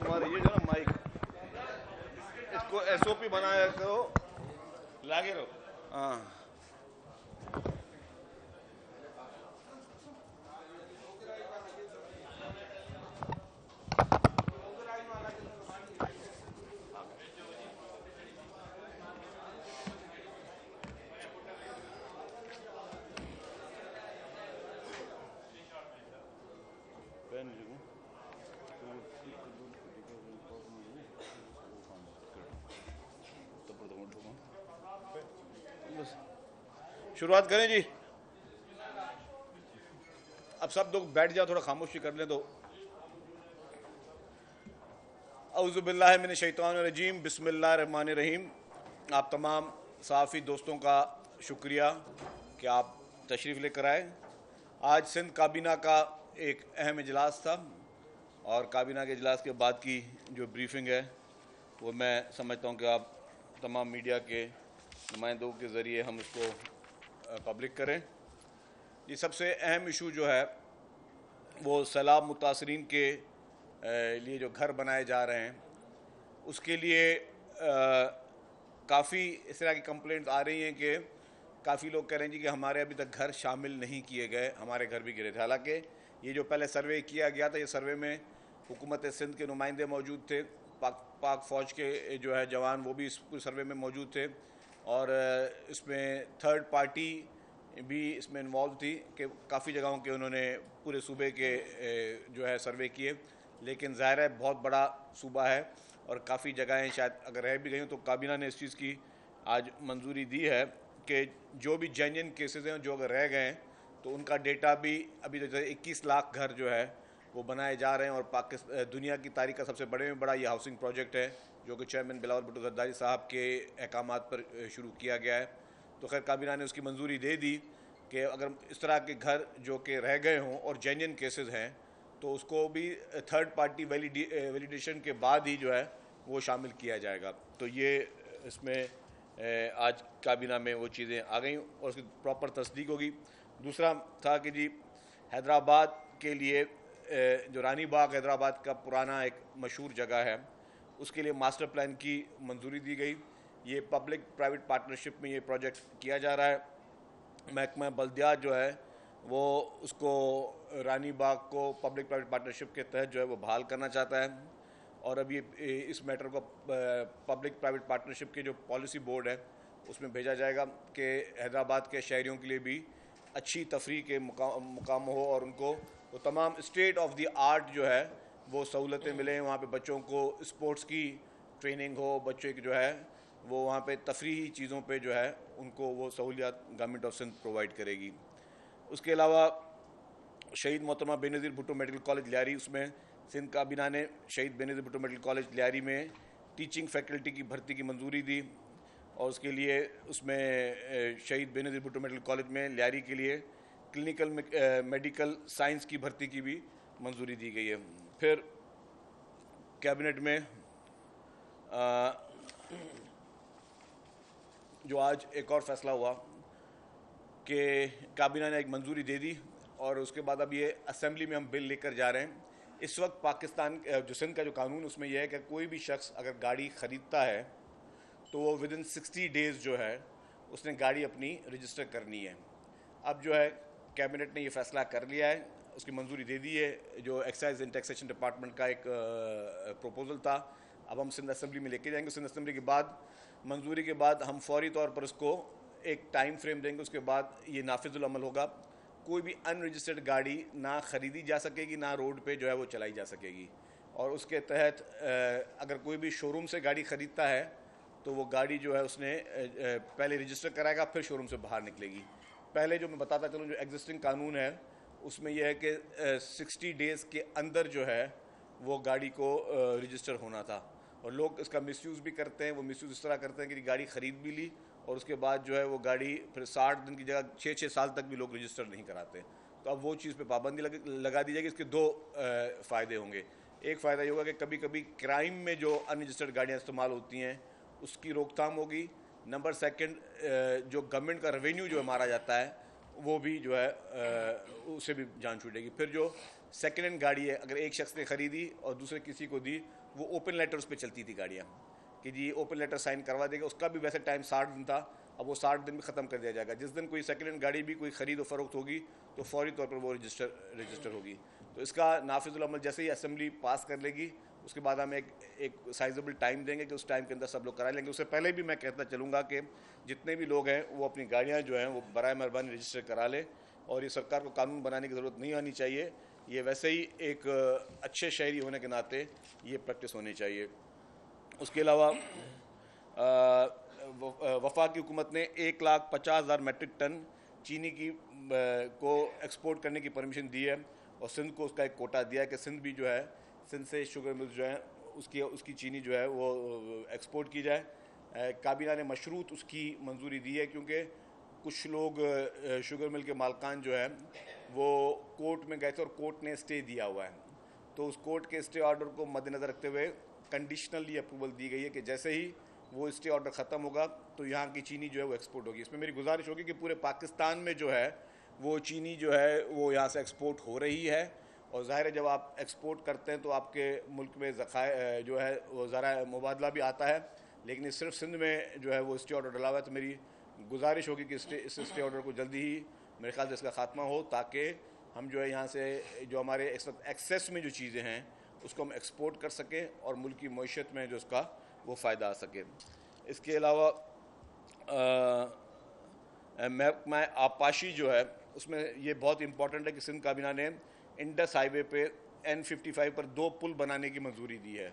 तुम्हारे ये जो ना माइक, इसको एसओपी बनाया करो, लागे रहो। हाँ, पेन शुरुआत करें जी। अब सब लोग बैठ जाओ, थोड़ा खामोशी कर लें। तो औज़ु बिल्लाहि मिनश शैतानिर रजीम, बिस्मिल्लाहिर रहमानिर रहीम। आप तमाम सहाफ़ी दोस्तों का शुक्रिया कि आप तशरीफ़ लेकर आए। आज सिंध काबीना का एक अहम इजलास था और काबीना के इजलास के बाद की जो ब्रीफिंग है वो मैं समझता हूँ कि आप तमाम मीडिया के नुमाइंदों के ज़रिए हम इसको पब्लिक करें। ये सबसे अहम इशू जो है वो सैलाब मुतासरीन के लिए जो घर बनाए जा रहे हैं उसके लिए काफ़ी इस तरह की कंप्लेंट्स आ रही हैं कि काफ़ी लोग कह रहे हैं जी कि हमारे अभी तक घर शामिल नहीं किए गए, हमारे घर भी गिरे थे। हालांकि ये जो पहले सर्वे किया गया था, ये सर्वे में हुकूमत सिंध के नुमाइंदे मौजूद थे, पाक फ़ौज के जो है जवान वो भी इस पूरे सर्वे में मौजूद थे और इसमें थर्ड पार्टी भी इसमें इन्वॉल्व थी कि काफ़ी जगहों के उन्होंने पूरे सूबे के जो है सर्वे किए। लेकिन ज़ाहिर है बहुत बड़ा सूबा है और काफ़ी जगहें शायद अगर रह भी गई हों तो काबीना ने इस चीज़ की आज मंजूरी दी है कि जो भी जेन्युइन केसेस हैं जो अगर रह गए हैं तो उनका डेटा भी अभी तक 21 लाख घर जो है वो बनाए जा रहे हैं। और पाकिस्तान दुनिया की तारीख का सबसे बड़े में बड़ा ये हाउसिंग प्रोजेक्ट है जो कि चेयरमैन बिलावल भुट्टो ज़रदारी साहब के अहकामात पर शुरू किया गया है। तो खैर काबीना ने उसकी मंजूरी दे दी कि अगर इस तरह के घर जो कि रह गए हों और जेन्युइन केसेस हैं तो उसको भी थर्ड पार्टी वैलिडेशन के बाद ही जो है वो शामिल किया जाएगा। तो ये इसमें आज काबीना में वो चीज़ें आ गई और उसकी प्रॉपर तस्दीक होगी। दूसरा था कि जी हैदराबाद के लिए जो रानी बाग हैदराबाद का पुराना एक मशहूर जगह है उसके लिए मास्टर प्लान की मंजूरी दी गई। ये पब्लिक प्राइवेट पार्टनरशिप में ये प्रोजेक्ट किया जा रहा है। महकमा बल्दियात जो है वो उसको रानी बाग को पब्लिक प्राइवेट पार्टनरशिप के तहत जो है वो बहाल करना चाहता है और अब ये इस मैटर को पब्लिक प्राइवेट पार्टनरशिप के जो पॉलिसी बोर्ड है उसमें भेजा जाएगा कि हैदराबाद के शहरियों के लिए भी अच्छी तफरीह के मुकाम हो और उनको वो तमाम स्टेट ऑफ द आर्ट जो है वो सहूलतें मिलें। वहाँ पे बच्चों को स्पोर्ट्स की ट्रेनिंग हो, बच्चे की जो है वो वहाँ पे तफरीही चीज़ों पे जो है उनको वो सहूलियत गवर्नमेंट ऑफ सिंध प्रोवाइड करेगी। उसके अलावा शहीद मोहतरमा बेनज़ीर भुट्टो मेडिकल कॉलेज लियारी, उसमें सिंध काबीना ने शहीद बेनज़ीर भुट्टो मेडिकल कॉलेज लियारी में टीचिंग फैकल्टी की भर्ती की मंजूरी दी और उसके लिए उसमें शहीद बेनज़ीर भुट्टो मेडिकल कॉलेज में लियारी के लिए क्लिनिकल मेडिकल साइंस की भर्ती की भी मंजूरी दी गई है। फिर कैबिनेट में जो आज एक और फैसला हुआ कि काबीना ने एक मंजूरी दे दी और उसके बाद अब ये असेंबली में हम बिल लेकर जा रहे हैं। इस वक्त पाकिस्तान जो सिंध का जो कानून उसमें यह है कि कोई भी शख्स अगर गाड़ी ख़रीदता है तो वो विदिन 60 डेज़ जो है उसने गाड़ी अपनी रजिस्टर करनी है। अब जो है कैबिनेट ने ये फ़ैसला कर लिया है, उसकी मंजूरी दे दी है। जो एक्साइज एंड टैक्सेशन डिपार्टमेंट का एक प्रपोजल था अब हम सिंध असेंबली में लेके जाएंगे। सिंध असेंबली के बाद मंजूरी के बाद हम फौरी तौर पर उसको एक टाइम फ्रेम देंगे, उसके बाद ये नाफिजुल अमल होगा। कोई भी अनरजिस्टर्ड गाड़ी ना ख़रीदी जा सकेगी, ना रोड पे जो है वो चलाई जा सकेगी। और उसके तहत अगर कोई भी शोरूम से गाड़ी ख़रीदता है तो वो गाड़ी जो है उसने पहले रजिस्टर कराएगा फिर शोरूम से बाहर निकलेगी। पहले जो मैं बताता चलूँ जो एग्जिस्टिंग कानून है उसमें यह है कि 60 डेज़ के अंदर जो है वो गाड़ी को रजिस्टर होना था और लोग इसका मिसयूज़ भी करते हैं। वो मिसयूज़ इस तरह करते हैं कि गाड़ी ख़रीद भी ली और उसके बाद जो है वो गाड़ी फिर 60 दिन की जगह 6-6 साल तक भी लोग रजिस्टर नहीं कराते। तो अब वो चीज़ पे पाबंदी लगा दी जाएगी। इसके दो फ़ायदे होंगे। एक फ़ायदा ये होगा कि कभी कभी क्राइम में जो अनरजिस्टर्ड गाड़ियाँ इस्तेमाल होती हैं उसकी रोकथाम होगी। नंबर सेकंड, जो गवर्नमेंट का रेवेन्यू जो मारा जाता है वो भी जो है उसे भी जान छूटेगी। फिर जो सेकेंड हैंड गाड़ी है अगर एक शख्स ने ख़रीदी और दूसरे किसी को दी वो ओपन लेटर उस पर चलती थी गाड़ियाँ कि जी ओपन लेटर साइन करवा देगा। उसका भी वैसे टाइम 60 दिन था, अब वो 60 दिन में ख़त्म कर दिया जाएगा। जिस दिन कोई सेकेंड हैंड गाड़ी भी कोई ख़रीद और फरोख्त होगी तो फौरी तौर पर वो रजिस्टर होगी। तो इसका नाफिजुल अमल जैसे ही असेंबली पास कर लेगी उसके बाद हम एक साइजेबल टाइम देंगे कि उस टाइम के अंदर सब लोग करा लेंगे। उससे पहले भी मैं कहता चलूँगा कि जितने भी लोग हैं वो अपनी गाड़ियाँ जो हैं वो बराए मेहरबानी रजिस्टर करा लें, और ये सरकार को कानून बनाने की ज़रूरत नहीं आनी चाहिए। ये वैसे ही एक अच्छे शहरी होने के नाते ये प्रैक्टिस होनी चाहिए। उसके अलावा वफाकी हुकूमत ने 1,50,000 मेट्रिक टन चीनी की को एक्सपोर्ट करने की परमिशन दी है, और सिंध को उसका एक कोटा दिया है कि सिंध भी जो है, सिंध से शुगर मिल्स जो हैं उसकी चीनी जो है वो एक्सपोर्ट की जाए। काबीना ने मशरूत उसकी मंजूरी दी है, क्योंकि कुछ लोग शुगर मिल के मालकान जो है वो कोर्ट में गए थे और कोर्ट ने स्टे दिया हुआ है। तो उस कोर्ट के स्टे ऑर्डर को मद्देनज़र रखते हुए कंडीशनली अप्रूवल दी गई है कि जैसे ही वो स्टे ऑर्डर ख़त्म होगा तो यहाँ की चीनी जो है वो एक्सपोर्ट होगी। इसमें मेरी गुजारिश होगी कि पूरे पाकिस्तान में जो है वो चीनी जो है वो यहाँ से एक्सपोर्ट हो रही है, और ज़ाहिर है जब आप एक्सपोर्ट करते हैं तो आपके मुल्क में ज़खायर जो है वो ज़रा मुबादला भी आता है, लेकिन सिर्फ सिंध में जो है वो स्टे ऑर्डर डला हुआ है। तो मेरी गुजारिश होगी कि इस स्टे ऑर्डर को जल्दी ही मेरे ख्याल से इसका खात्मा हो, ताकि हम जो है यहाँ से जो हमारे इस वक्त एक्सेस में जो चीज़ें हैं उसको हम एक्सपोर्ट कर सकें और मुल्क की मईशत में जो उसका वो फ़ायदा आ सके। इसके अलावा महकमा आबपाशी जो है उसमें ये बहुत इंपॉर्टेंट है कि सिंध काबीना ने इंडस हाईवे पे N55 पर 2 पुल बनाने की मंजूरी दी है।